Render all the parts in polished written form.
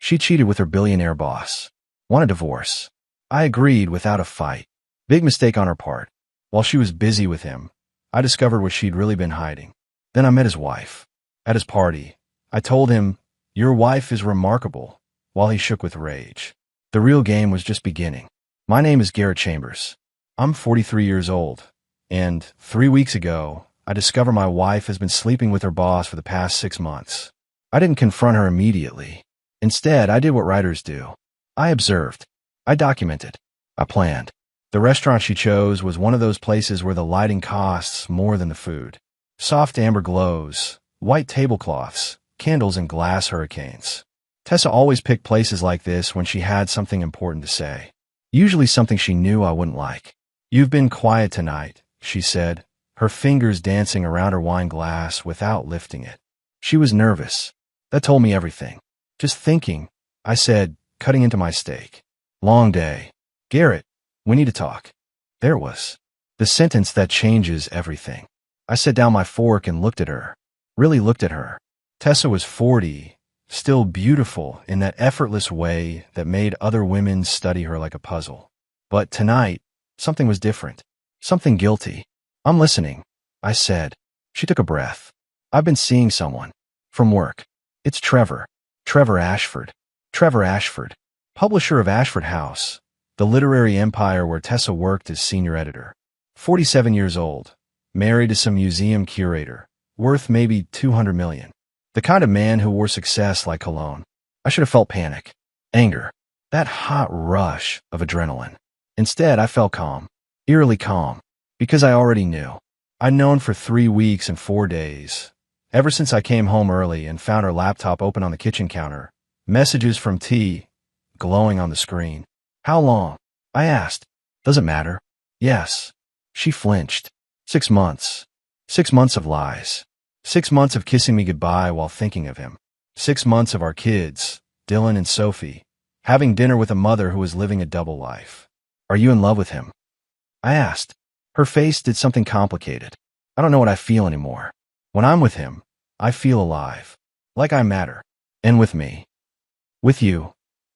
She cheated with her billionaire boss. Want a divorce. I agreed without a fight. Big mistake on her part. While she was busy with him, I discovered what she'd really been hiding. Then I met his wife. At his party, I told him, "Your wife is remarkable," while he shook with rage. The real game was just beginning. My name is Garrett Chambers. I'm 43 years old, and 3 weeks ago, I discover my wife has been sleeping with her boss for the past 6 months. I didn't confront her immediately. Instead, I did what writers do. I observed. I documented. I planned. The restaurant she chose was one of those places where the lighting costs more than the food. Soft amber glows, white tablecloths, candles and glass hurricanes. Tessa always picked places like this when she had something important to say. Usually something she knew I wouldn't like. "You've been quiet tonight," she said, her fingers dancing around her wine glass without lifting it. She was nervous. That told me everything. "Just thinking," I said, cutting into my steak. "Long day. Garrett, we need to talk." There it was. The sentence that changes everything. I set down my fork and looked at her. Really looked at her. Tessa was 40, still beautiful in that effortless way that made other women study her like a puzzle. But tonight, something was different. Something guilty. "I'm listening," I said. She took a breath. "I've been seeing someone. From work. It's Trevor. Trevor Ashford. Trevor Ashford. Publisher of Ashford House, the literary empire where Tessa worked as senior editor. 47 years old. Married to some museum curator. Worth maybe 200 million. The kind of man who wore success like cologne. I should have felt panic. Anger. That hot rush of adrenaline. Instead, I felt calm. Eerily calm. Because I already knew. I'd known for 3 weeks and 4 days. Ever since I came home early and found her laptop open on the kitchen counter. Messages from T glowing on the screen. "How long?" I asked. "Does it matter?" "Yes." She flinched. 6 months. 6 months of lies. 6 months of kissing me goodbye while thinking of him. 6 months of our kids, Dylan and Sophie, having dinner with a mother who was living a double life. "Are you in love with him?" I asked. Her face did something complicated. "I don't know what I feel anymore. When I'm with him, I feel alive. Like I matter. And with me. With you,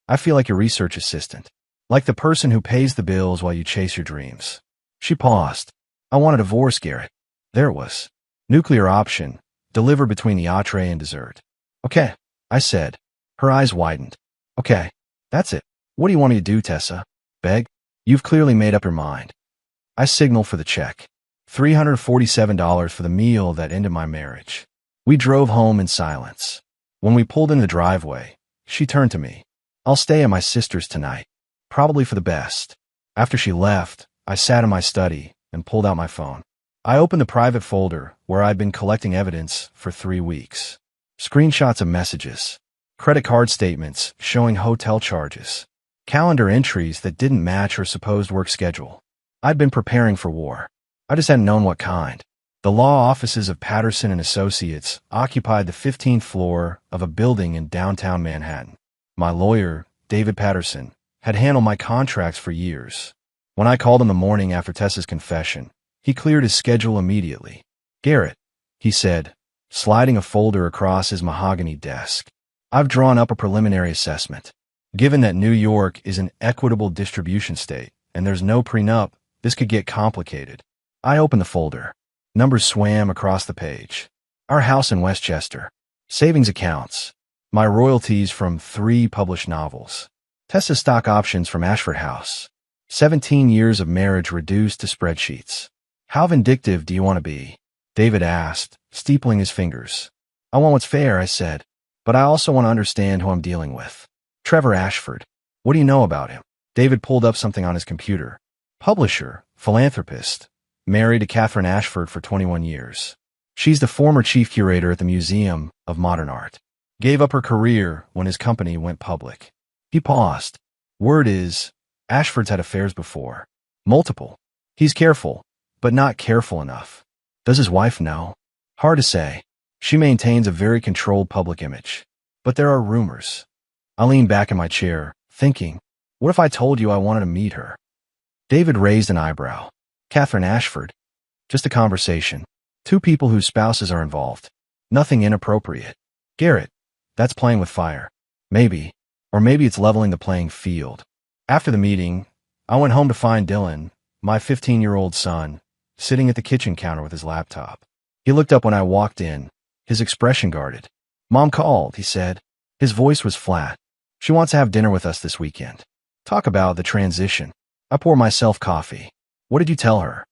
I feel like your research assistant. Like the person who pays the bills while you chase your dreams." She paused. "I want a divorce, Garrett." There it was. Nuclear option, deliver between the entree and dessert. "Okay," I said. Her eyes widened. "Okay, that's it. What do you want me to do, Tessa? Beg? You've clearly made up your mind." I signaled for the check. $347 for the meal that ended my marriage. We drove home in silence. When we pulled in the driveway, she turned to me. "I'll stay at my sister's tonight. Probably for the best." After she left, I sat in my study and pulled out my phone. I opened the private folder where I'd been collecting evidence for 3 weeks. Screenshots of messages, credit card statements showing hotel charges, calendar entries that didn't match her supposed work schedule. I'd been preparing for war. I just hadn't known what kind. The law offices of Patterson and Associates occupied the 15th floor of a building in downtown Manhattan. My lawyer, David Patterson, had handled my contracts for years. When I called him the morning after Tessa's confession, he cleared his schedule immediately. "Garrett," he said, sliding a folder across his mahogany desk. "I've drawn up a preliminary assessment. Given that New York is an equitable distribution state and there's no prenup, this could get complicated." I opened the folder. Numbers swam across the page. Our house in Westchester. Savings accounts. My royalties from 3 published novels. Tessa's stock options from Ashford House. 17 years of marriage reduced to spreadsheets. "How vindictive do you want to be?" David asked, steepling his fingers. "I want what's fair," I said, "but I also want to understand who I'm dealing with. Trevor Ashford. What do you know about him?" David pulled up something on his computer. Publisher, philanthropist, married to Catherine Ashford for 21 years. She's the former chief curator at the Museum of Modern Art. Gave up her career when his company went public. He paused. "Word is, Ashford's had affairs before. Multiple. He's careful, but not careful enough. Does his wife know?" "Hard to say. She maintains a very controlled public image. But there are rumors." I leaned back in my chair, thinking, what if I told you I wanted to meet her? David raised an eyebrow. "Catherine Ashford. Just a conversation. 2 people whose spouses are involved. Nothing inappropriate." "Garrett, that's playing with fire." "Maybe. Or maybe it's leveling the playing field. After the meeting, I went home to find Dylan, my 15-year-old son, sitting at the kitchen counter with his laptop. He looked up when I walked in, his expression guarded. "Mom called," he said. His voice was flat. "She wants to have dinner with us this weekend." Talk about the transition. I pour myself coffee. "What did you tell her?"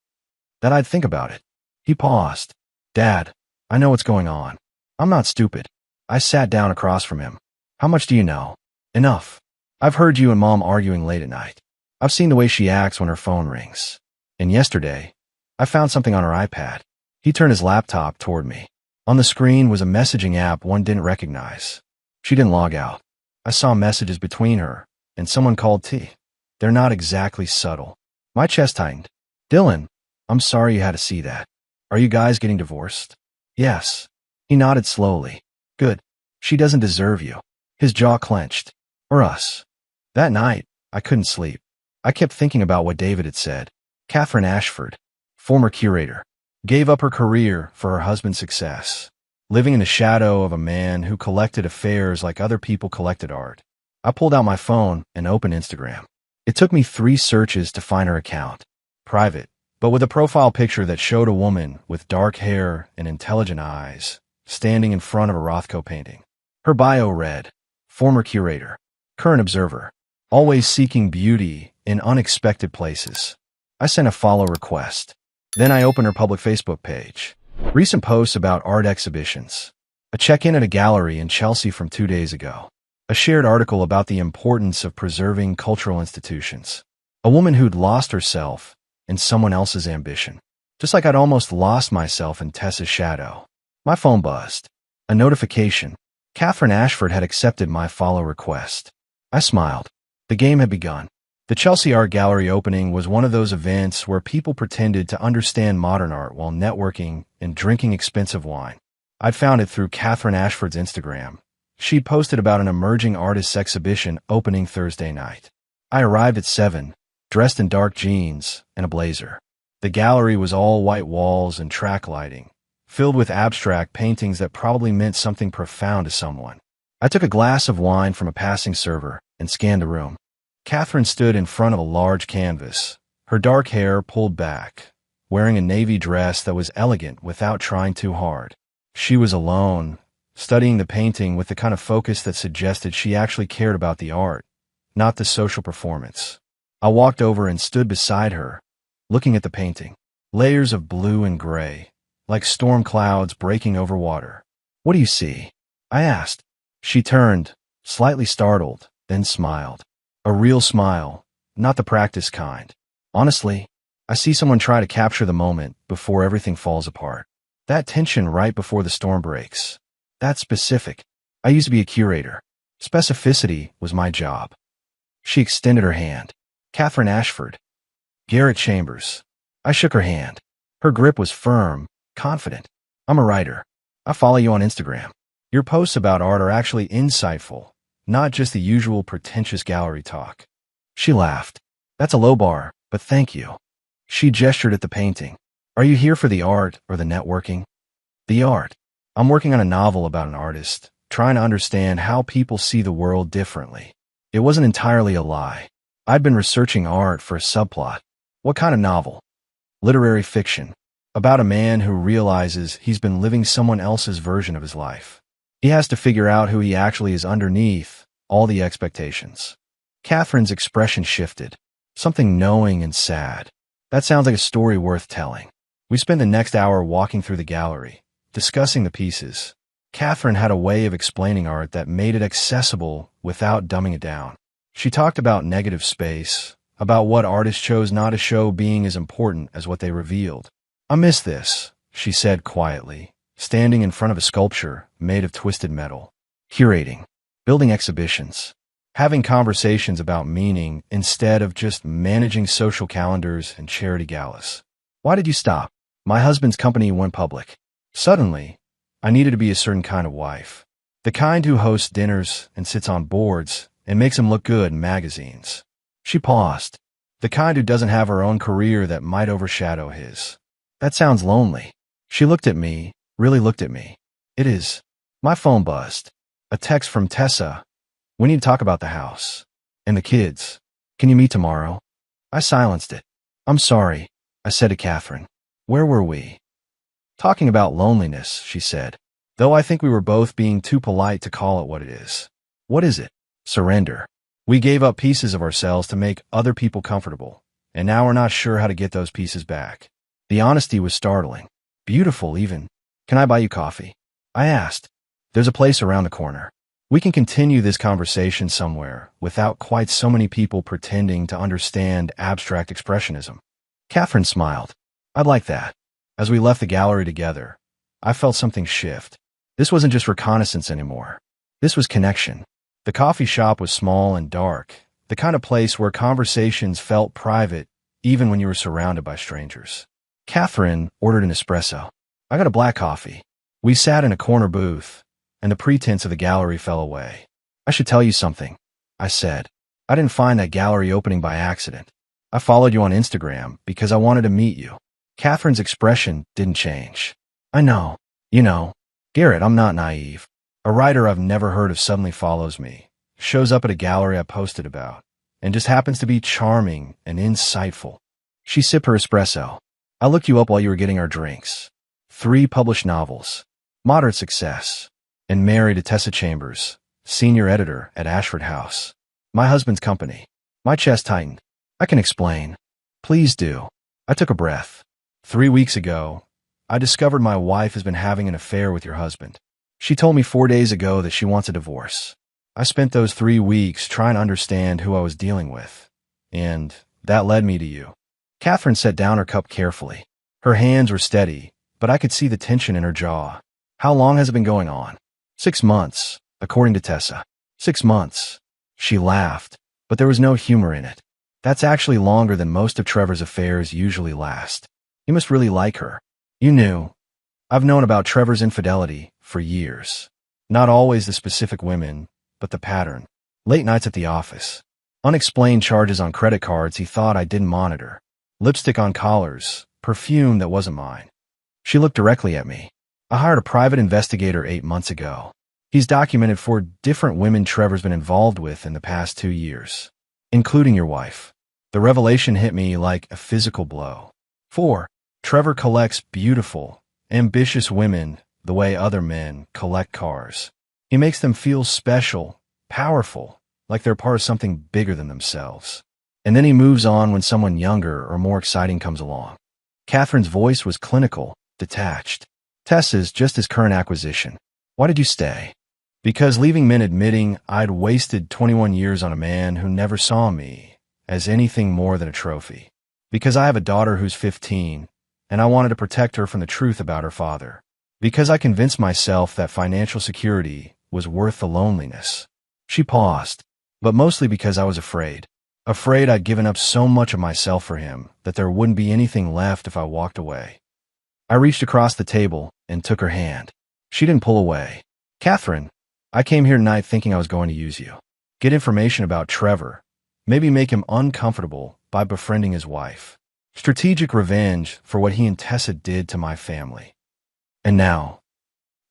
"That I'd think about it." He paused. "Dad, I know what's going on. I'm not stupid." I sat down across from him. "How much do you know?" "Enough. I've heard you and Mom arguing late at night. I've seen the way she acts when her phone rings. And yesterday, I found something on her iPad." He turned his laptop toward me. On the screen was a messaging app one didn't recognize. She didn't log out. I saw messages between her and someone called T. They're not exactly subtle. My chest tightened. "Dylan, I'm sorry you had to see that. Are you guys getting divorced?" "Yes." He nodded slowly. "Good. She doesn't deserve you." His jaw clenched. "Or us." That night, I couldn't sleep. I kept thinking about what David had said. Catherine Ashford, former curator, gave up her career for her husband's success, living in the shadow of a man who collected affairs like other people collected art. I pulled out my phone and opened Instagram. It took me 3 searches to find her account. Private, but with a profile picture that showed a woman with dark hair and intelligent eyes, standing in front of a Rothko painting. Her bio read, "Former curator, current observer, always seeking beauty in unexpected places." I sent a follow request. Then I opened her public Facebook page. Recent posts about art exhibitions. A check-in at a gallery in Chelsea from 2 days ago. A shared article about the importance of preserving cultural institutions. A woman who'd lost herself in someone else's ambition. Just like I'd almost lost myself in Tessa's shadow. My phone buzzed. A notification. Catherine Ashford had accepted my follow request. I smiled. The game had begun. The Chelsea Art Gallery opening was one of those events where people pretended to understand modern art while networking and drinking expensive wine. I'd found it through Catherine Ashford's Instagram. She'd posted about an emerging artist's exhibition opening Thursday night. I arrived at 7, dressed in dark jeans and a blazer. The gallery was all white walls and track lighting, filled with abstract paintings that probably meant something profound to someone. I took a glass of wine from a passing server and scanned the room. Catherine stood in front of a large canvas, her dark hair pulled back, wearing a navy dress that was elegant without trying too hard. She was alone, studying the painting with the kind of focus that suggested she actually cared about the art, not the social performance. I walked over and stood beside her, looking at the painting. Layers of blue and gray, like storm clouds breaking over water. "What do you see?" I asked. She turned, slightly startled, then smiled. A real smile, not the practice kind. "Honestly, I see someone try to capture the moment before everything falls apart. That tension right before the storm breaks. That's specific. I used to be a curator. Specificity was my job." She extended her hand. "Catherine Ashford." "Garrett Chambers." I shook her hand. Her grip was firm, confident. "I'm a writer. I follow you on Instagram. Your posts about art are actually insightful, not just the usual pretentious gallery talk." She laughed. "That's a low bar, but thank you." She gestured at the painting. "Are you here for the art or the networking?" "The art. I'm working on a novel about an artist, trying to understand how people see the world differently." It wasn't entirely a lie. I'd been researching art for a subplot. "What kind of novel?" "Literary fiction. About a man who realizes he's been living someone else's version of his life. He has to figure out who he actually is underneath all the expectations." Catherine's expression shifted. Something knowing and sad. "That sounds like a story worth telling." We spent the next hour walking through the gallery, discussing the pieces. Catherine had a way of explaining art that made it accessible without dumbing it down. She talked about negative space, about what artists chose not to show being as important as what they revealed. "I miss this," she said quietly, standing in front of a sculpture made of twisted metal. "Curating, building exhibitions, having conversations about meaning instead of just managing social calendars and charity galas." "Why did you stop?" "My husband's company went public. Suddenly, I needed to be a certain kind of wife. The kind who hosts dinners and sits on boards and makes them look good in magazines." She paused. "The kind who doesn't have her own career that might overshadow his." "That sounds lonely." She looked at me, really looked at me. "It is." My phone buzzed. A text from Tessa. We need to talk about the house. And the kids. Can you meet tomorrow? I silenced it. I'm sorry, I said to Catherine. Where were we? Talking about loneliness, she said. Though I think we were both being too polite to call it what it is. What is it? Surrender. We gave up pieces of ourselves to make other people comfortable, and now we're not sure how to get those pieces back. The honesty was startling. Beautiful, even. Can I buy you coffee? I asked. There's a place around the corner. We can continue this conversation somewhere without quite so many people pretending to understand abstract expressionism. Catherine smiled. I'd like that. As we left the gallery together, I felt something shift. This wasn't just reconnaissance anymore. This was connection. The coffee shop was small and dark, the kind of place where conversations felt private even when you were surrounded by strangers. Catherine ordered an espresso. I got a black coffee. We sat in a corner booth, and the pretense of the gallery fell away. I should tell you something, I said. I didn't find that gallery opening by accident. I followed you on Instagram because I wanted to meet you. Catherine's expression didn't change. I know. You know, Garrett, I'm not naive. A writer I've never heard of suddenly follows me, shows up at a gallery I posted about, and just happens to be charming and insightful. She sipped her espresso. I looked you up while you were getting our drinks. 3 published novels, moderate success, and married to Tessa Chambers, senior editor at Ashford House. My husband's company. My chest tightened. I can explain. Please do. I took a breath. 3 weeks ago, I discovered my wife has been having an affair with your husband. She told me 4 days ago that she wants a divorce. I spent those 3 weeks trying to understand who I was dealing with, and that led me to you. Catherine set down her cup carefully. Her hands were steady, but I could see the tension in her jaw. How long has it been going on? 6 months, according to Tessa. 6 months. She laughed, but there was no humor in it. That's actually longer than most of Trevor's affairs usually last. You must really like her. You knew. I've known about Trevor's infidelity for years. Not always the specific women, but the pattern. Late nights at the office. Unexplained charges on credit cards he thought I didn't monitor. Lipstick on collars. Perfume that wasn't mine. She looked directly at me. I hired a private investigator 8 months ago. He's documented 4 different women Trevor's been involved with in the past 2 years, including your wife. The revelation hit me like a physical blow. 4. Trevor collects beautiful, ambitious women the way other men collect cars. He makes them feel special, powerful, like they're part of something bigger than themselves. And then he moves on when someone younger or more exciting comes along. Catherine's voice was clinical, detached. Tessa's just his current acquisition. Why did you stay? Because leaving meant admitting I'd wasted 21 years on a man who never saw me as anything more than a trophy. Because I have a daughter who's 15, and I wanted to protect her from the truth about her father. Because I convinced myself that financial security was worth the loneliness. She paused, but mostly because I was afraid. Afraid I'd given up so much of myself for him that there wouldn't be anything left if I walked away. I reached across the table and took her hand. She didn't pull away. Catherine, I came here tonight thinking I was going to use you. Get information about Trevor. Maybe make him uncomfortable by befriending his wife. Strategic revenge for what he and Tessa did to my family. And now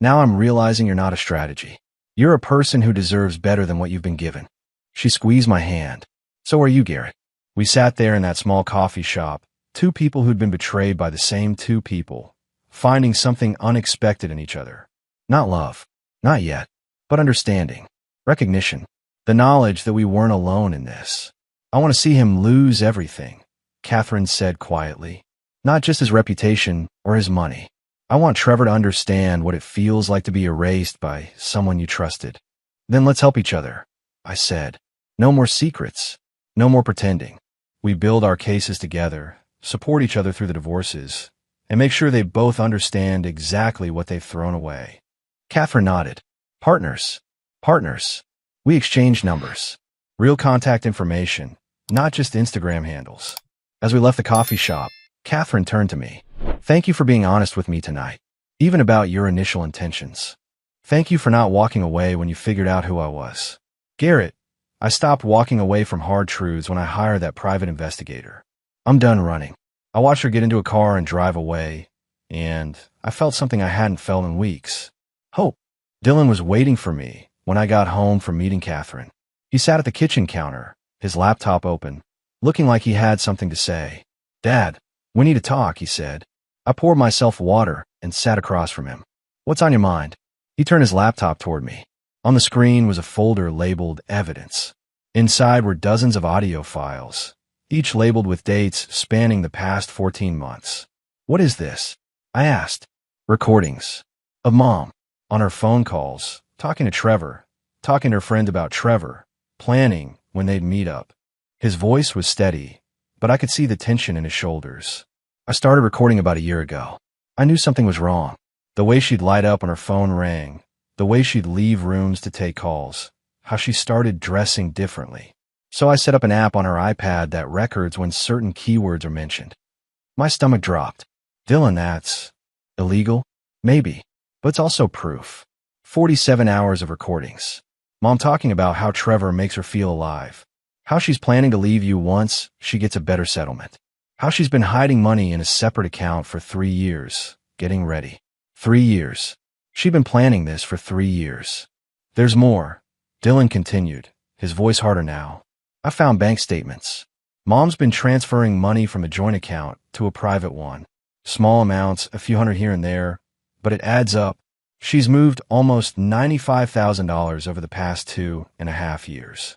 I'm realizing you're not a strategy. You're a person who deserves better than what you've been given. She squeezed my hand. So are you, Garrett. We sat there in that small coffee shop, 2 people who'd been betrayed by the same 2 people, finding something unexpected in each other. Not love. Not yet. But understanding. Recognition. The knowledge that we weren't alone in this. I want to see him lose everything, Catherine said quietly. Not just his reputation or his money. I want Trevor to understand what it feels like to be erased by someone you trusted. Then let's help each other, I said. No more secrets. No more pretending. We build our cases together, support each other through the divorces, and make sure they both understand exactly what they've thrown away. Catherine nodded. Partners. Partners. We exchanged numbers. Real contact information, not just Instagram handles. As we left the coffee shop, Catherine turned to me. Thank you for being honest with me tonight, even about your initial intentions. Thank you for not walking away when you figured out who I was. Garrett, I stopped walking away from hard truths when I hired that private investigator. I'm done running. I watched her get into a car and drive away, and I felt something I hadn't felt in weeks. Hope. Dylan was waiting for me when I got home from meeting Catherine. He sat at the kitchen counter, his laptop open, looking like he had something to say. "Dad, we need to talk," he said. I poured myself water and sat across from him. "What's on your mind?" He turned his laptop toward me. On the screen was a folder labeled Evidence. Inside were dozens of audio files, each labeled with dates spanning the past 14 months. "What is this?" I asked. "Recordings of Mom on her phone calls, talking to Trevor, talking to her friend about Trevor, planning when they'd meet up." His voice was steady, but I could see the tension in his shoulders. "I started recording about a year ago. I knew something was wrong. The way she'd light up when her phone rang, the way she'd leave rooms to take calls, how she started dressing differently. So I set up an app on her iPad that records when certain keywords are mentioned." My stomach dropped. "Dylan, that's illegal?" "Maybe, but it's also proof. 47 hours of recordings. Mom talking about how Trevor makes her feel alive, how she's planning to leave you once she gets a better settlement, how she's been hiding money in a separate account for 3 years, getting ready. 3 years. She'd been planning this for 3 years. There's more," Dylan continued, his voice harder now. "I found bank statements. Mom's been transferring money from a joint account to a private one. Small amounts, a few hundred here and there, but it adds up. She's moved almost $95,000 over the past 2.5 years.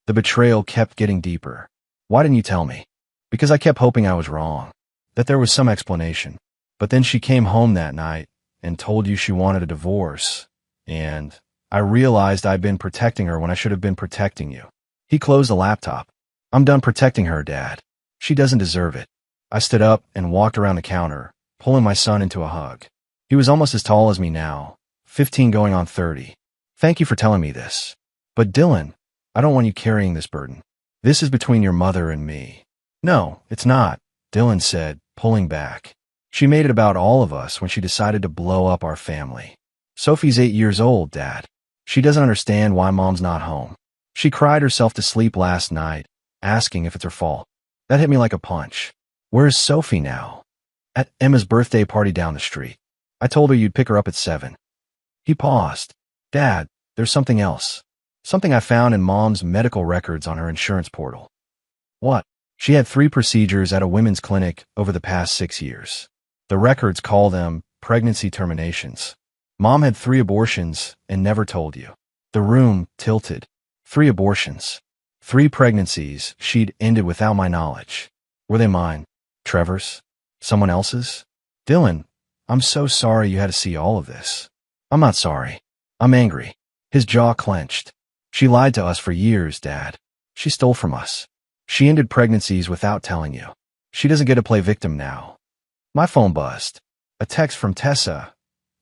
The betrayal kept getting deeper. Why didn't you tell me?" "Because I kept hoping I was wrong, that there was some explanation. But then she came home that night and told you she wanted a divorce, and I realized I'd been protecting her when I should have been protecting you." He closed the laptop. "I'm done protecting her, Dad. She doesn't deserve it." I stood up and walked around the counter, pulling my son into a hug. He was almost as tall as me now, 15 going on 30. "Thank you for telling me this. But Dylan, I don't want you carrying this burden. This is between your mother and me." "No, it's not," Dylan said, pulling back. "She made it about all of us when she decided to blow up our family. Sophie's 8 years old, Dad. She doesn't understand why Mom's not home. She cried herself to sleep last night, asking if it's her fault. That hit me like a punch. Where's Sophie now?" "At Emma's birthday party down the street. I told her you'd pick her up at 7. He paused. "Dad, there's something else. Something I found in Mom's medical records on her insurance portal." "What?" "She had 3 procedures at a women's clinic over the past 6 years. The records call them pregnancy terminations. Mom had 3 abortions and never told you." The room tilted. 3 abortions. 3 pregnancies she'd ended without my knowledge. Were they mine? Trevor's? Someone else's? "Dylan, I'm so sorry you had to see all of this." "I'm not sorry. I'm angry." His jaw clenched. "She lied to us for years, Dad. She stole from us. She ended pregnancies without telling you. She doesn't get to play victim now." My phone buzzed. A text from Tessa.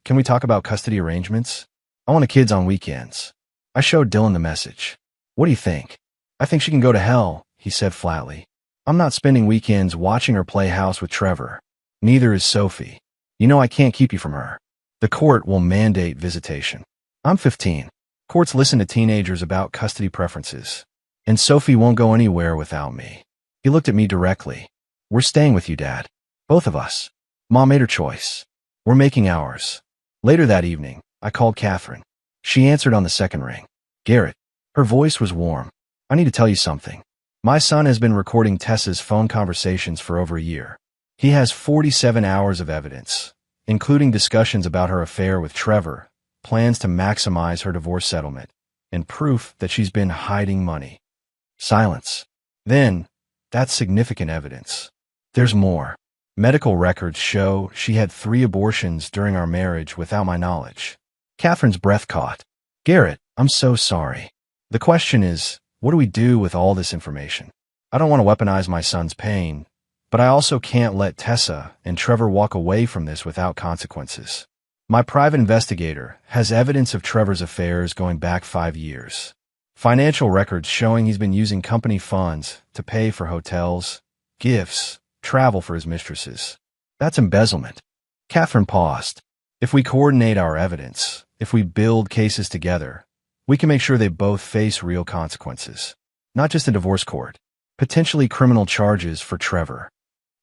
"Can we talk about custody arrangements? I want the kids on weekends." I showed Dylan the message. "What do you think?" "I think she can go to hell," he said flatly. "I'm not spending weekends watching her play house with Trevor. Neither is Sophie. You know I can't keep you from her. The court will mandate visitation. I'm 15. Courts listen to teenagers about custody preferences. And Sophie won't go anywhere without me." He looked at me directly. "We're staying with you, Dad. Both of us. Mom made her choice. We're making ours." Later that evening, I called Catherine. She answered on the second ring. "Garrett." Her voice was warm. "I need to tell you something. My son has been recording Tessa's phone conversations for over a year. He has 47 hours of evidence, including discussions about her affair with Trevor, plans to maximize her divorce settlement, and proof that she's been hiding money." Silence. Then, "That's significant evidence. There's more. Medical records show she had 3 abortions during our marriage without my knowledge." Catherine's breath caught. "Garrett, I'm so sorry. The question is, what do we do with all this information? I don't want to weaponize my son's pain, but I also can't let Tessa and Trevor walk away from this without consequences. My private investigator has evidence of Trevor's affairs going back 5 years. Financial records showing he's been using company funds to pay for hotels, gifts, travel for his mistresses. That's embezzlement." Catherine paused. "If we coordinate our evidence, if we build cases together, we can make sure they both face real consequences. Not just a divorce court, potentially criminal charges for Trevor.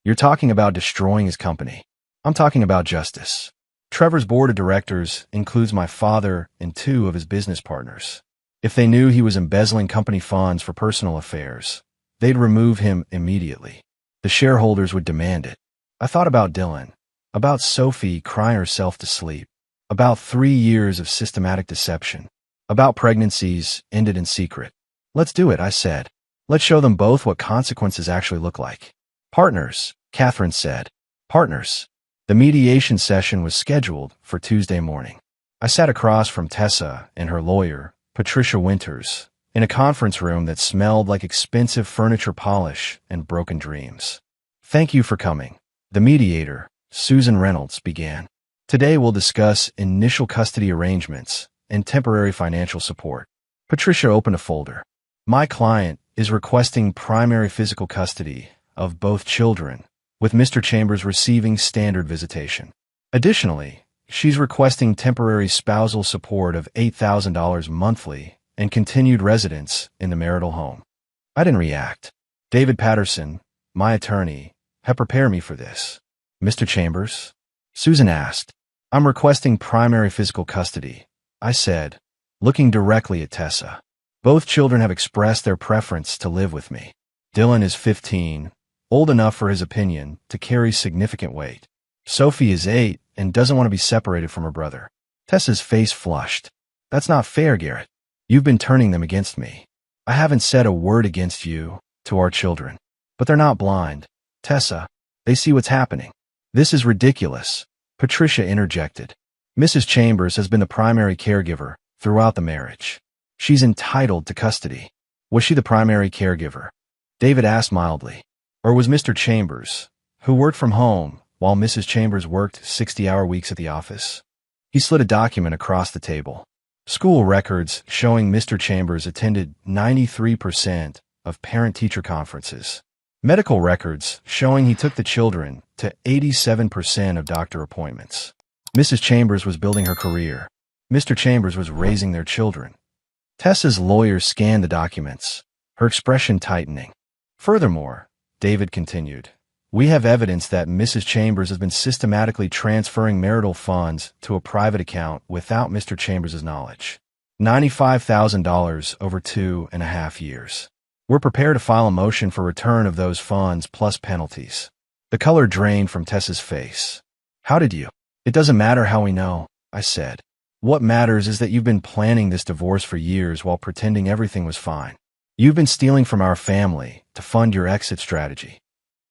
You're talking about destroying his company. I'm talking about justice. Trevor's board of directors includes my father and 2 of his business partners. If they knew he was embezzling company funds for personal affairs, they'd remove him immediately. The shareholders would demand it. I thought about Dylan, about Sophie crying herself to sleep, about 3 years of systematic deception, about pregnancies ended in secret. Let's do it, I said. Let's show them both what consequences actually look like. Partners, Catherine said. Partners. The mediation session was scheduled for Tuesday morning. I sat across from Tessa and her lawyer, Patricia Winters, in a conference room that smelled like expensive furniture polish and broken dreams. Thank you for coming. The mediator, Susan Reynolds, began. Today we'll discuss initial custody arrangements and temporary financial support. Patricia opened a folder. My client is requesting primary physical custody of both children, with Mr. Chambers receiving standard visitation. Additionally, she's requesting temporary spousal support of $8,000 monthly and continued residence in the marital home. I didn't react. David Patterson, my attorney, had prepared me for this. Mr. Chambers? Susan asked. I'm requesting primary physical custody, I said, looking directly at Tessa. Both children have expressed their preference to live with me. Dylan is 15, old enough for his opinion to carry significant weight. Sophie is 8 and doesn't want to be separated from her brother. Tessa's face flushed. That's not fair, Garrett. You've been turning them against me. I haven't said a word against you to our children. But they're not blind. Tessa, they see what's happening. This is ridiculous, Patricia interjected. Mrs. Chambers has been the primary caregiver throughout the marriage. She's entitled to custody. Was she the primary caregiver? David asked mildly. Or was Mr. Chambers, who worked from home while Mrs. Chambers worked 60-hour weeks at the office? He slid a document across the table. School records showing Mr. Chambers attended 93% of parent-teacher conferences. Medical records showing he took the children to 87% of doctor appointments. Mrs. Chambers was building her career. Mr. Chambers was raising their children. Tessa's lawyer scanned the documents, her expression tightening. Furthermore, David continued, we have evidence that Mrs. Chambers has been systematically transferring marital funds to a private account without Mr. Chambers' knowledge. $95,000 over 2.5 years. We're prepared to file a motion for return of those funds plus penalties. The color drained from Tessa's face. How did you? It doesn't matter how we know, I said. What matters is that you've been planning this divorce for years while pretending everything was fine. You've been stealing from our family to fund your exit strategy.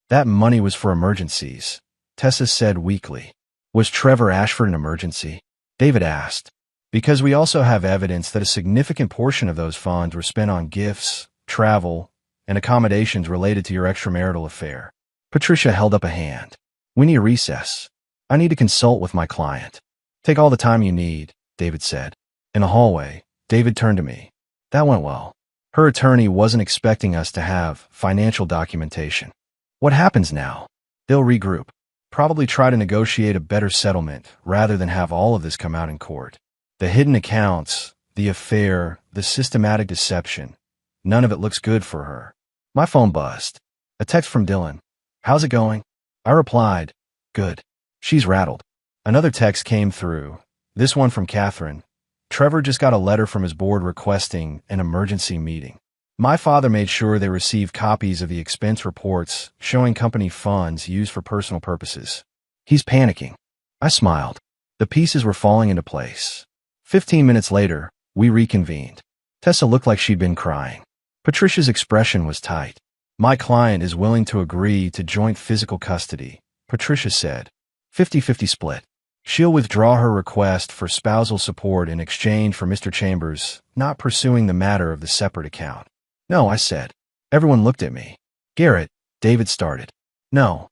That money was for emergencies, Tessa said weakly. Was Trevor Ashford an emergency? David asked. Because we also have evidence that a significant portion of those funds were spent on gifts, travel, and accommodations related to your extramarital affair. Patricia held up a hand. We need a recess. I need to consult with my client. Take all the time you need, David said. In the hallway, David turned to me. That went well. Her attorney wasn't expecting us to have financial documentation. What happens now? They'll regroup. Probably try to negotiate a better settlement rather than have all of this come out in court. The hidden accounts, the affair, the systematic deception. None of it looks good for her. My phone buzzed. A text from Dylan. How's it going? I replied, good. She's rattled. Another text came through. This one from Catherine. Trevor just got a letter from his board requesting an emergency meeting. My father made sure they received copies of the expense reports showing company funds used for personal purposes. He's panicking. I smiled. The pieces were falling into place. 15 minutes later, we reconvened. Tessa looked like she'd been crying. Patricia's expression was tight. My client is willing to agree to joint physical custody, Patricia said. 50-50 split. She'll withdraw her request for spousal support in exchange for Mr. Chambers not pursuing the matter of the separate account. No, I said. Everyone looked at me. Garrett, David started. No.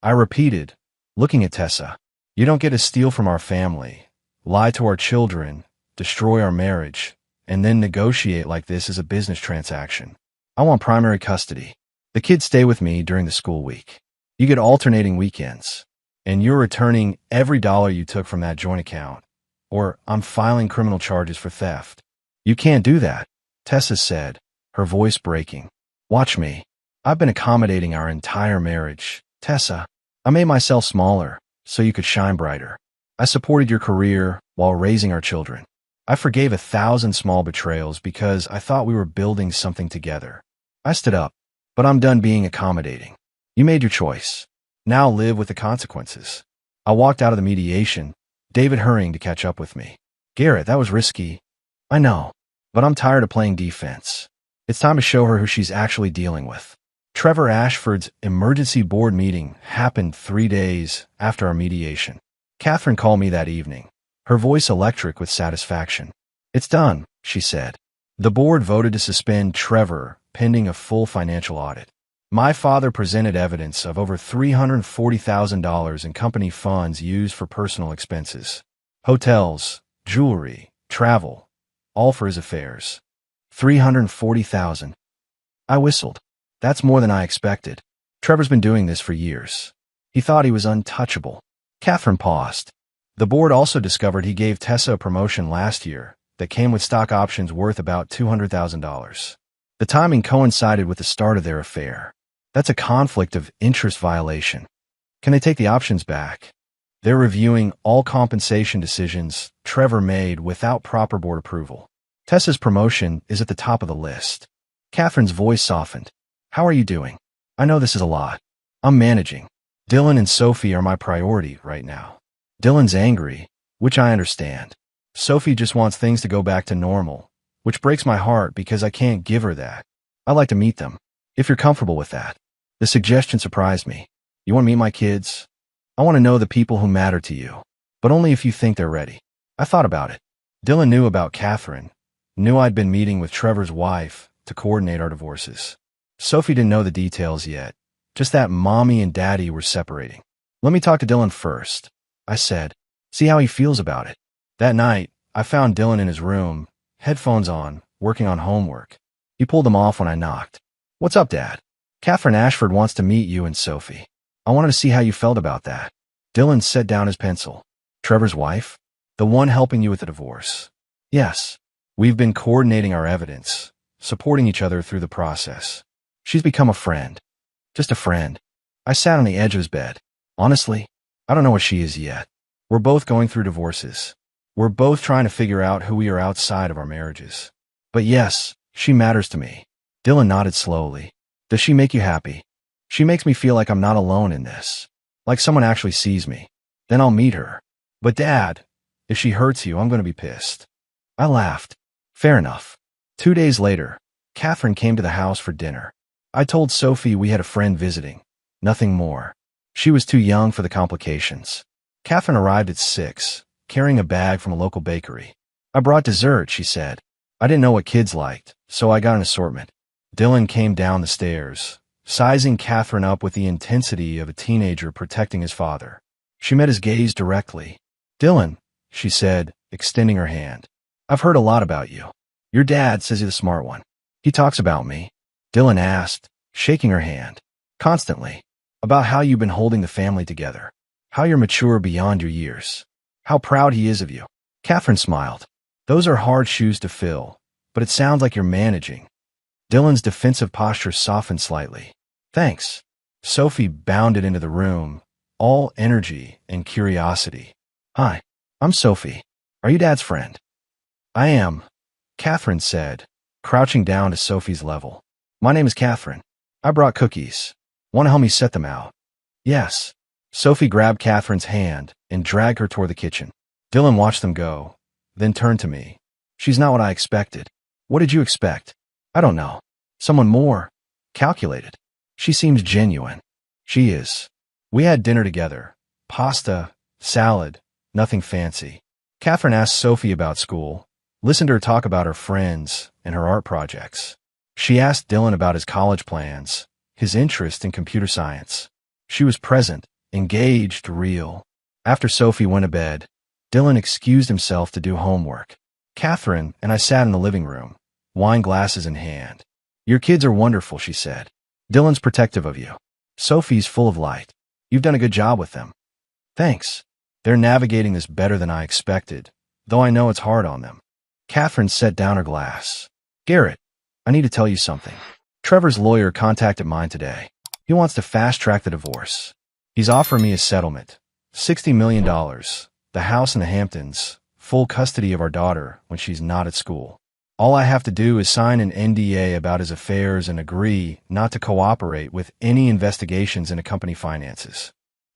I repeated, looking at Tessa. You don't get to steal from our family, lie to our children, destroy our marriage, and then negotiate like this as a business transaction. I want primary custody. The kids stay with me during the school week. You get alternating weekends. And you're returning every dollar you took from that joint account, or I'm filing criminal charges for theft. You can't do that, Tessa said, her voice breaking. Watch me. I've been accommodating our entire marriage. Tessa, I made myself smaller so you could shine brighter. I supported your career while raising our children. I forgave 1,000 small betrayals because I thought we were building something together. I stood up. But I'm done being accommodating. You made your choice. Now live with the consequences. I walked out of the mediation, David hurrying to catch up with me. Garrett, that was risky. I know. But I'm tired of playing defense. It's time to show her who she's actually dealing with. Trevor Ashford's emergency board meeting happened 3 days after our mediation. Catherine called me that evening, her voice electric with satisfaction. It's done, she said. The board voted to suspend Trevor pending a full financial audit. My father presented evidence of over $340,000 in company funds used for personal expenses. Hotels, jewelry, travel, all for his affairs. $340,000. I whistled. That's more than I expected. Trevor's been doing this for years. He thought he was untouchable. Catherine paused. The board also discovered he gave Tessa a promotion last year that came with stock options worth about $200,000. The timing coincided with the start of their affair. That's a conflict of interest violation. Can they take the options back? They're reviewing all compensation decisions Trevor made without proper board approval. Tessa's promotion is at the top of the list. Catherine's voice softened. How are you doing? I know this is a lot. I'm managing. Dylan and Sophie are my priority right now. Dylan's angry, which I understand. Sophie just wants things to go back to normal, which breaks my heart because I can't give her that. I'd like to meet them, if you're comfortable with that. The suggestion surprised me. You want to meet my kids? I want to know the people who matter to you, but only if you think they're ready. I thought about it. Dylan knew about Catherine, knew I'd been meeting with Trevor's wife to coordinate our divorces. Sophie didn't know the details yet, just that mommy and daddy were separating. Let me talk to Dylan first, I said. See how he feels about it. That night, I found Dylan in his room, headphones on, working on homework. He pulled them off when I knocked. What's up, Dad? Catherine Ashford wants to meet you and Sophie. I wanted to see how you felt about that. Dylan set down his pencil. Trevor's wife? The one helping you with the divorce? Yes. We've been coordinating our evidence, supporting each other through the process. She's become a friend. Just a friend. I sat on the edge of his bed. Honestly, I don't know what she is yet. We're both going through divorces. We're both trying to figure out who we are outside of our marriages. But yes, she matters to me. Dylan nodded slowly. Does she make you happy? She makes me feel like I'm not alone in this. Like someone actually sees me. Then I'll meet her. But Dad, if she hurts you, I'm going to be pissed. I laughed. Fair enough. 2 days later, Catherine came to the house for dinner. I told Sophie we had a friend visiting. Nothing more. She was too young for the complications. Catherine arrived at 6, carrying a bag from a local bakery. I brought dessert, she said. I didn't know what kids liked, so I got an assortment. Dylan came down the stairs, sizing Catherine up with the intensity of a teenager protecting his father. She met his gaze directly. Dylan, she said, extending her hand. I've heard a lot about you. Your dad says you're the smart one. He talks about me. Dylan asked, shaking her hand. Constantly. About how you've been holding the family together. How you're mature beyond your years. How proud he is of you. Catherine smiled. Those are hard shoes to fill, but it sounds like you're managing. Dylan's defensive posture softened slightly. Thanks. Sophie bounded into the room, all energy and curiosity. Hi, I'm Sophie. Are you Dad's friend? I am, Catherine said, crouching down to Sophie's level. My name is Catherine. I brought cookies. Want to help me set them out? Yes. Sophie grabbed Catherine's hand and dragged her toward the kitchen. Dylan watched them go, then turned to me. She's not what I expected. What did you expect? I don't know. Someone more calculated. She seems genuine. She is. We had dinner together. Pasta, salad, nothing fancy. Catherine asked Sophie about school, listened to her talk about her friends and her art projects. She asked Dylan about his college plans, his interest in computer science. She was present, engaged, real. After Sophie went to bed, Dylan excused himself to do homework. Catherine and I sat in the living room, wine glasses in hand. Your kids are wonderful, she said. Dylan's protective of you. Sophie's full of light. You've done a good job with them. Thanks. They're navigating this better than I expected, though I know it's hard on them. Catherine set down her glass. Garrett, I need to tell you something. Trevor's lawyer contacted mine today. He wants to fast-track the divorce. He's offering me a settlement. $60 million, the house in the Hamptons, full custody of our daughter when she's not at school. All I have to do is sign an NDA about his affairs and agree not to cooperate with any investigations into company finances.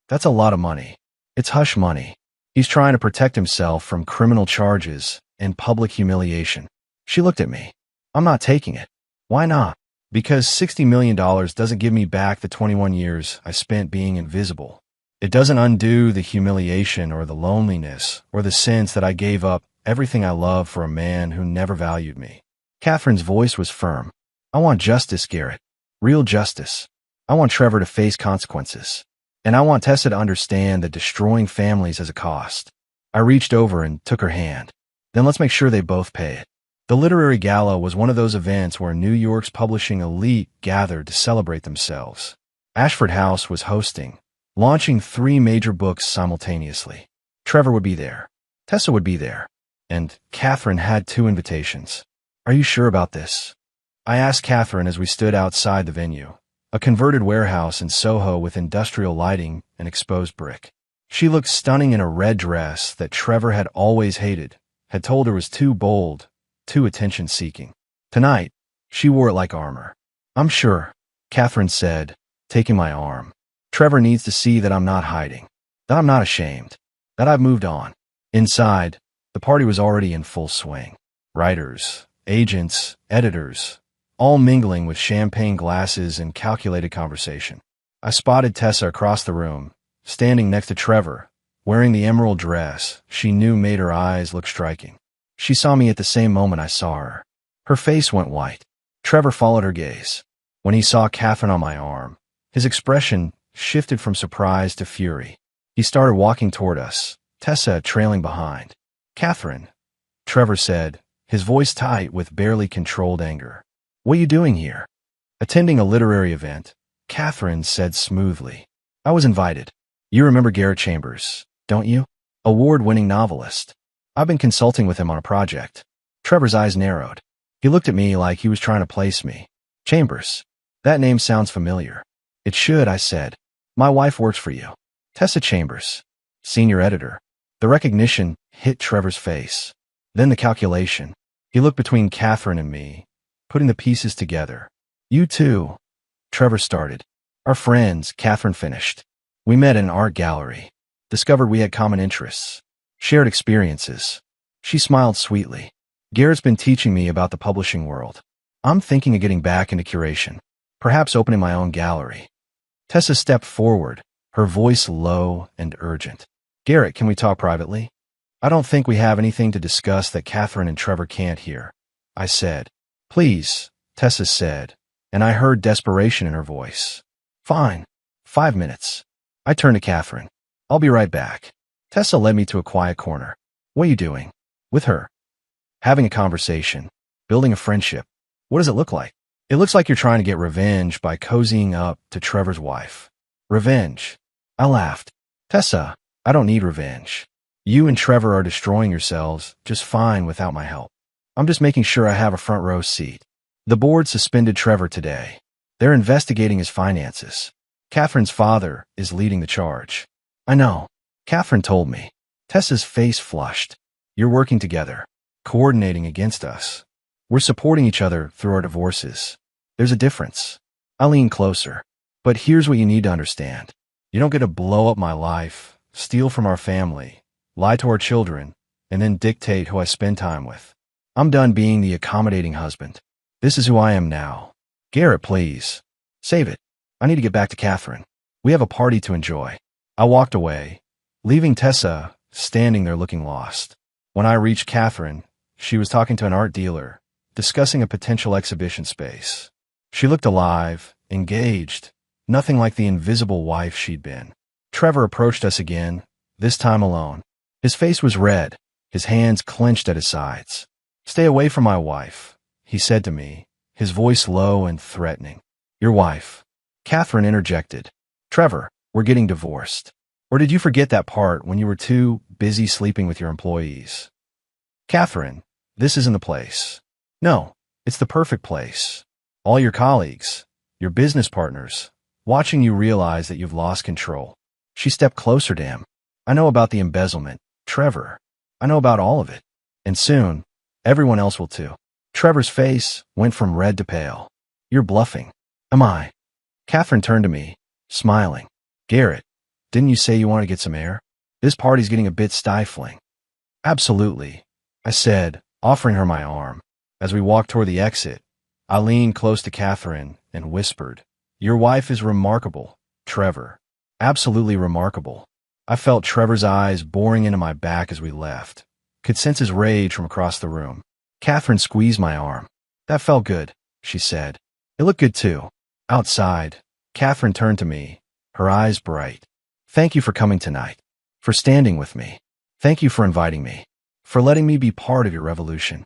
That's a lot of money. It's hush money. He's trying to protect himself from criminal charges and public humiliation. She looked at me. I'm not taking it. Why not? Because $60 million doesn't give me back the 21 years I spent being invisible. It doesn't undo the humiliation or the loneliness or the sense that I gave up everything I love for a man who never valued me. Catherine's voice was firm. I want justice, Garrett. Real justice. I want Trevor to face consequences. And I want Tessa to understand that destroying families has a cost. I reached over and took her hand. Then let's make sure they both pay it. The literary gala was one of those events where New York's publishing elite gathered to celebrate themselves. Ashford House was hosting, launching 3 major books simultaneously. Trevor would be there. Tessa would be there. And Catherine had 2 invitations. Are you sure about this? I asked Catherine as we stood outside the venue, a converted warehouse in Soho with industrial lighting and exposed brick. She looked stunning in a red dress that Trevor had always hated, had told her was too bold, too attention-seeking. Tonight, she wore it like armor. I'm sure, Catherine said, taking my arm. Trevor needs to see that I'm not hiding, that I'm not ashamed, that I've moved on. Inside, the party was already in full swing. Writers, agents, editors, all mingling with champagne glasses and calculated conversation. I spotted Tessa across the room, standing next to Trevor, wearing the emerald dress she knew made her eyes look striking. She saw me at the same moment I saw her. Her face went white. Trevor followed her gaze. When he saw Catherine on my arm, his expression shifted from surprise to fury. He started walking toward us, Tessa trailing behind. Catherine, Trevor said, his voice tight with barely controlled anger. What are you doing here? Attending a literary event, Catherine said smoothly. I was invited. You remember Garrett Chambers, don't you? Award-winning novelist. I've been consulting with him on a project. Trevor's eyes narrowed. He looked at me like he was trying to place me. Chambers. That name sounds familiar. It should, I said. My wife works for you. Tessa Chambers, senior editor. The recognition hit Trevor's face. Then the calculation. He looked between Catherine and me, putting the pieces together. You too, Trevor started. Our friends, Catherine finished. We met in an art gallery. Discovered we had common interests. Shared experiences. She smiled sweetly. Garrett's been teaching me about the publishing world. I'm thinking of getting back into curation. Perhaps opening my own gallery. Tessa stepped forward, her voice low and urgent. Garrett, can we talk privately? I don't think we have anything to discuss that Catherine and Trevor can't hear, I said. Please, Tessa said, and I heard desperation in her voice. Fine. 5 minutes. I turned to Catherine. I'll be right back. Tessa led me to a quiet corner. What are you doing? With her. Having a conversation. Building a friendship. What does it look like? It looks like you're trying to get revenge by cozying up to Trevor's wife. Revenge. I laughed. Tessa, I don't need revenge. You and Trevor are destroying yourselves just fine without my help. I'm just making sure I have a front row seat. The board suspended Trevor today. They're investigating his finances. Catherine's father is leading the charge. I know. Catherine told me. Tessa's face flushed. You're working together, coordinating against us. We're supporting each other through our divorces. There's a difference. I leaned closer. But here's what you need to understand. You don't get to blow up my life, steal from our family, lie to our children, and then dictate who I spend time with. I'm done being the accommodating husband. This is who I am now. Garrett, please. Save it. I need to get back to Catherine. We have a party to enjoy. I walked away, leaving Tessa standing there looking lost. When I reached Catherine, she was talking to an art dealer, discussing a potential exhibition space. She looked alive, engaged, nothing like the invisible wife she'd been. Trevor approached us again, this time alone. His face was red, his hands clenched at his sides. Stay away from my wife, he said to me, his voice low and threatening. Your wife. Catherine interjected. Trevor, we're getting divorced. Or did you forget that part when you were too busy sleeping with your employees? Catherine, this isn't the place. No, it's the perfect place. All your colleagues, your business partners, watching you realize that you've lost control. She stepped closer to him. I know about the embezzlement, Trevor. I know about all of it. And soon, everyone else will too. Trevor's face went from red to pale. You're bluffing. Am I? Catherine turned to me, smiling. Garrett, didn't you say you want to get some air? This party's getting a bit stifling. Absolutely, I said, offering her my arm. As we walked toward the exit, I leaned close to Catherine and whispered, Your wife is remarkable, Trevor. Absolutely remarkable. I felt Trevor's eyes boring into my back as we left. Could sense his rage from across the room. Catherine squeezed my arm. That felt good, she said. It looked good too. Outside, Catherine turned to me, her eyes bright. Thank you for coming tonight. For standing with me. Thank you for inviting me. For letting me be part of your revolution.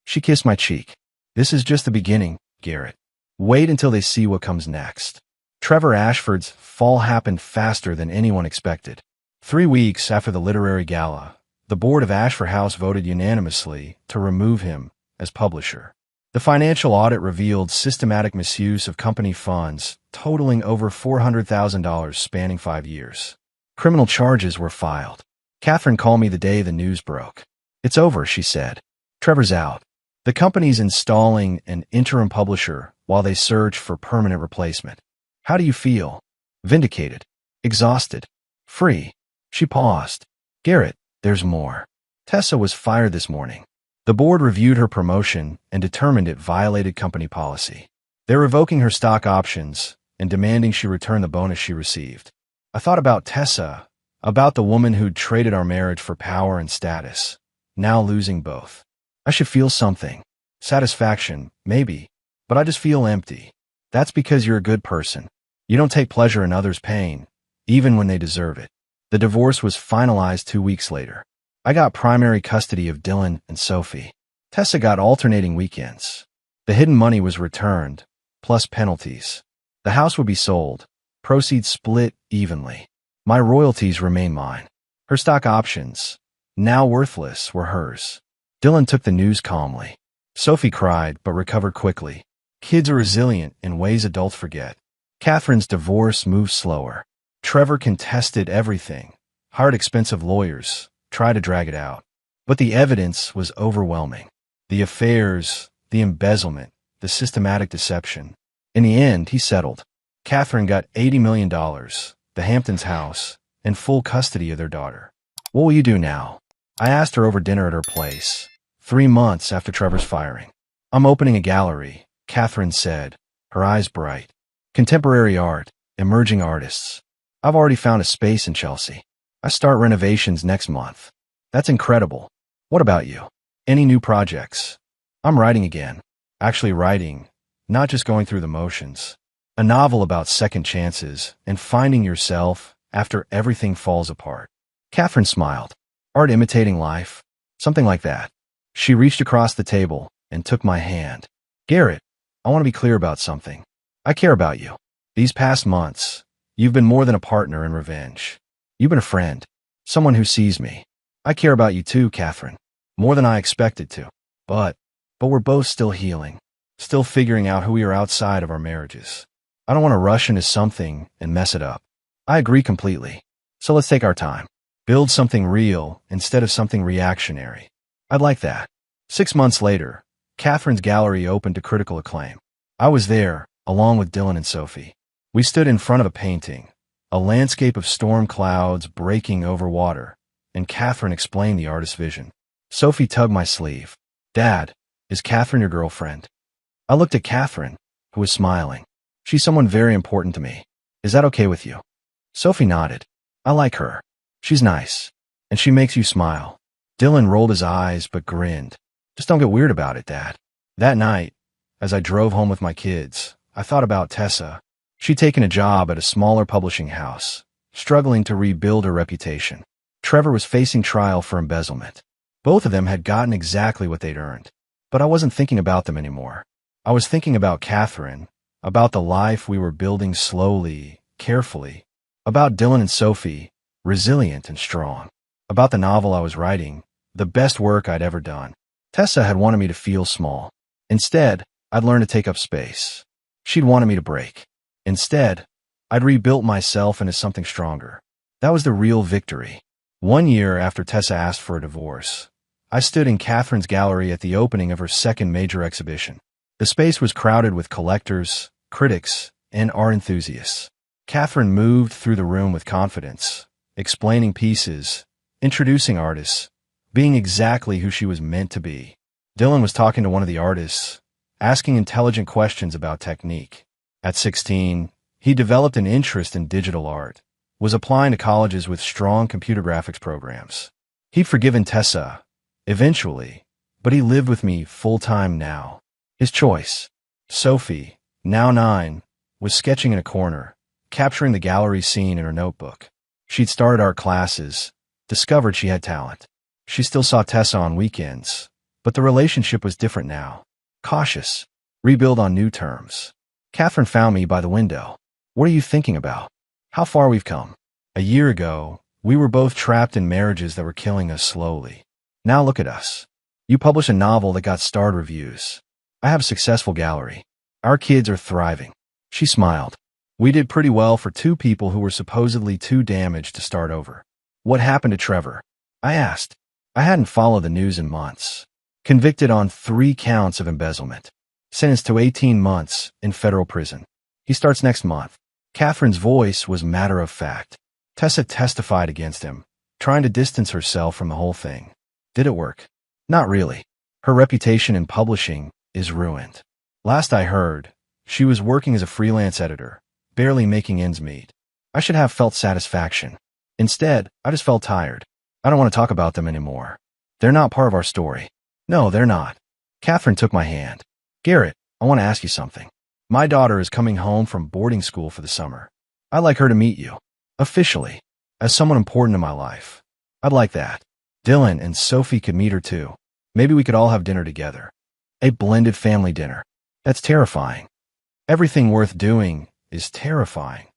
She kissed my cheek. This is just the beginning, Garrett. Wait until they see what comes next. Trevor Ashford's fall happened faster than anyone expected. 3 weeks after the literary gala, the board of Ashford House voted unanimously to remove him as publisher. The financial audit revealed systematic misuse of company funds totaling over $400,000 spanning 5 years. Criminal charges were filed. Catherine called me the day the news broke. It's over, she said. Trevor's out. The company's installing an interim publisher while they search for permanent replacement. How do you feel? Vindicated. Exhausted. Free. She paused. Garrett, there's more. Tessa was fired this morning. The board reviewed her promotion and determined it violated company policy. They're revoking her stock options and demanding she return the bonus she received. I thought about Tessa, about the woman who'd traded our marriage for power and status, now losing both. I should feel something. Satisfaction, maybe, but I just feel empty. That's because you're a good person. You don't take pleasure in others' pain, even when they deserve it. The divorce was finalized 2 weeks later. I got primary custody of Dylan and Sophie. Tessa got alternating weekends. The hidden money was returned, plus penalties. The house would be sold, proceeds split evenly. My royalties remain mine. Her stock options, now worthless, were hers. Dylan took the news calmly. Sophie cried but recovered quickly. Kids are resilient in ways adults forget. Catherine's divorce moved slower. Trevor contested everything, hired expensive lawyers, tried to drag it out. But the evidence was overwhelming. The affairs, the embezzlement, the systematic deception. In the end, he settled. Catherine got $80 million, the Hamptons house, and full custody of their daughter. What will you do now? I asked her over dinner at her place, 3 months after Trevor's firing. I'm opening a gallery, Catherine said, her eyes bright. Contemporary art, emerging artists. I've already found a space in Chelsea. I start renovations next month. That's incredible. What about you? Any new projects? I'm writing again. Actually writing, not just going through the motions. A novel about second chances and finding yourself after everything falls apart. Catherine smiled. Art imitating life? Something like that. She reached across the table and took my hand. Garrett, I want to be clear about something. I care about you. These past months, you've been more than a partner in revenge. You've been a friend, someone who sees me. I care about you too, Catherine, more than I expected to. But we're both still healing, still figuring out who we are outside of our marriages. I don't want to rush into something and mess it up. I agree completely. So let's take our time. Build something real instead of something reactionary. I'd like that. 6 months later, Catherine's gallery opened to critical acclaim. I was there, along with Dylan and Sophie. We stood in front of a painting, a landscape of storm clouds breaking over water, and Catherine explained the artist's vision. Sophie tugged my sleeve. Dad, is Catherine your girlfriend? I looked at Catherine, who was smiling. She's someone very important to me. Is that okay with you? Sophie nodded. I like her. She's nice, and she makes you smile. Dylan rolled his eyes but grinned. Just don't get weird about it, Dad. That night, as I drove home with my kids, I thought about Tessa. She'd taken a job at a smaller publishing house, struggling to rebuild her reputation. Trevor was facing trial for embezzlement. Both of them had gotten exactly what they'd earned. But I wasn't thinking about them anymore. I was thinking about Catherine, about the life we were building slowly, carefully, about Dylan and Sophie, resilient and strong, about the novel I was writing, the best work I'd ever done. Tessa had wanted me to feel small. Instead, I'd learned to take up space. She'd wanted me to break. Instead, I'd rebuilt myself into something stronger. That was the real victory. One year after Tessa asked for a divorce, I stood in Catherine's gallery at the opening of her second major exhibition. The space was crowded with collectors, critics, and art enthusiasts. Catherine moved through the room with confidence, explaining pieces, introducing artists, being exactly who she was meant to be. Dylan was talking to one of the artists, asking intelligent questions about technique. At 16, he developed an interest in digital art, was applying to colleges with strong computer graphics programs. He'd forgiven Tessa, eventually, but he lived with me full-time now. His choice, Sophie, now 9, was sketching in a corner, capturing the gallery scene in her notebook. She'd started art classes, discovered she had talent. She still saw Tessa on weekends, but the relationship was different now. Cautious, rebuild on new terms. Catherine found me by the window. What are you thinking about? How far we've come. A year ago, we were both trapped in marriages that were killing us slowly. Now look at us. You publish a novel that got starred reviews. I have a successful gallery. Our kids are thriving. She smiled. We did pretty well for two people who were supposedly too damaged to start over. What happened to Trevor? I asked. I hadn't followed the news in months. Convicted on 3 counts of embezzlement. Sentenced to 18 months in federal prison. He starts next month. Catherine's voice was matter of fact. Tessa testified against him, trying to distance herself from the whole thing. Did it work? Not really. Her reputation in publishing is ruined. Last I heard, she was working as a freelance editor, barely making ends meet. I should have felt satisfaction. Instead, I just felt tired. I don't want to talk about them anymore. They're not part of our story. No, they're not. Catherine took my hand. Garrett, I want to ask you something. My daughter is coming home from boarding school for the summer. I'd like her to meet you. Officially. As someone important in my life. I'd like that. Dylan and Sophie could meet her too. Maybe we could all have dinner together. A blended family dinner. That's terrifying. Everything worth doing is terrifying.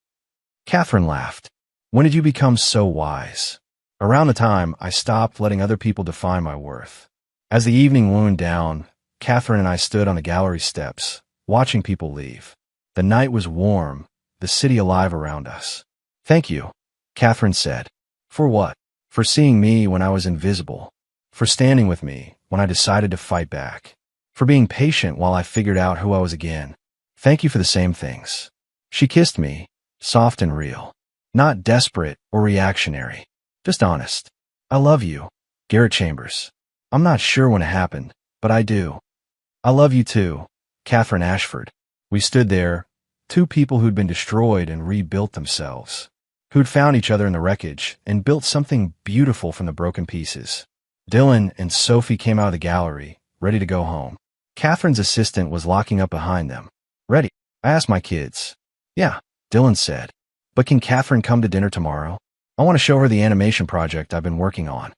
Catherine laughed. When did you become so wise? Around the time I stopped letting other people define my worth. As the evening wound down, Catherine and I stood on the gallery steps, watching people leave. The night was warm, the city alive around us. Thank you, Catherine said. For what? For seeing me when I was invisible. For standing with me when I decided to fight back. For being patient while I figured out who I was again. Thank you for the same things. She kissed me, soft and real. Not desperate or reactionary. Just honest. I love you, Garrett Chambers. I'm not sure when it happened, but I do. I love you too, Catherine Ashford. We stood there, two people who'd been destroyed and rebuilt themselves, who'd found each other in the wreckage and built something beautiful from the broken pieces. Dylan and Sophie came out of the gallery, ready to go home. Catherine's assistant was locking up behind them. Ready? I asked my kids. Yeah, Dylan said. But can Catherine come to dinner tomorrow? I want to show her the animation project I've been working on.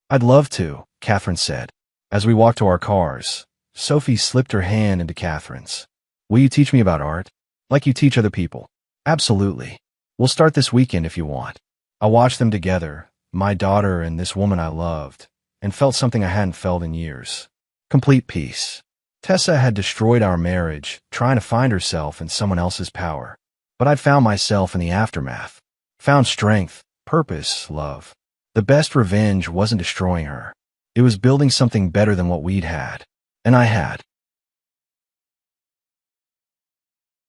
I'd love to, Catherine said. As we walked to our cars, Sophie slipped her hand into Catherine's. Will you teach me about art? Like you teach other people. Absolutely. We'll start this weekend if you want. I watched them together, my daughter and this woman I loved, and felt something I hadn't felt in years. Complete peace. Tessa had destroyed our marriage, trying to find herself in someone else's power. But I'd found myself in the aftermath. Found strength, purpose, love. The best revenge wasn't destroying her. It was building something better than what we'd had. And I had.